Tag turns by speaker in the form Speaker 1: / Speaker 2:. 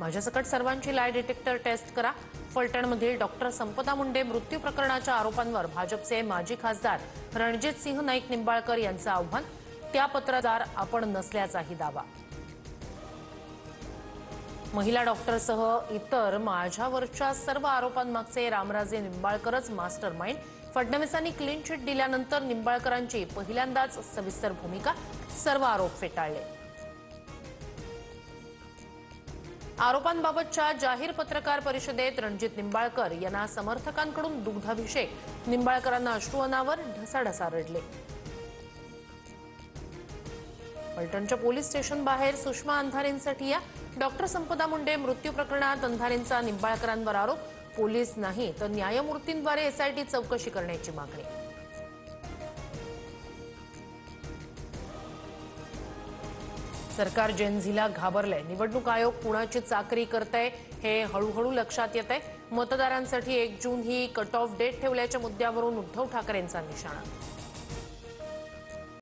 Speaker 1: माझ्यासकट सर्वांची लाय detector taste करा। फलटणमधील doctor संपदा मुंडे मृत्यू प्रकरणाच्या आरोपांवर भाजपचे माजी खासदार रणजितसिंह नाईक निंबाळकर यांचं आव्हान। त्या पत्रदार आपण नसल्याचाही दावा। महिला डॉक्टरसह इतर माझ्यावरच्या सर्व आरोपांमागचे रामराजे निंबाळकरच मास्टरमाइंड। फडणवीसांनी क्लीन चिट दिल्यानंतर निंबाळकरांची पहिल्यांदाच सविस्तर भूमिका। सर्व आरोप फेटाळले। आरोपांबाबतच्या जाहीर पत्रकार परिषदेत रणजित निंबाळकर यांना समर्थकांकडून दुग्धाभिषेक। निंबाळकरांना अश्रू अनावर, ढसाढसा रडले। फलटणच्या पोलीस स्टेशन बाहेर सुषमा अंधारेंसाठी या। डॉक्टर संपदा मुंडे मृत्यू प्रकरणात अंधारेंचा निंबाळकरांवर आरोप। पोलीस नाही तर न्यायमूर्तींद्वारे एसआयटी चौकशी करण्याची मागणी। सरकार जेनझीला घाबरलंय। निवडणूक आयोग कुणाची चाकरी करतंय हे हळूहळू लक्षात येतंय। मतदारांसाठी 1 जून ही कट ऑफ डेट ठेवल्याच्या मुद्द्यावरून उद्धव ठाकरेंचा निशाणा।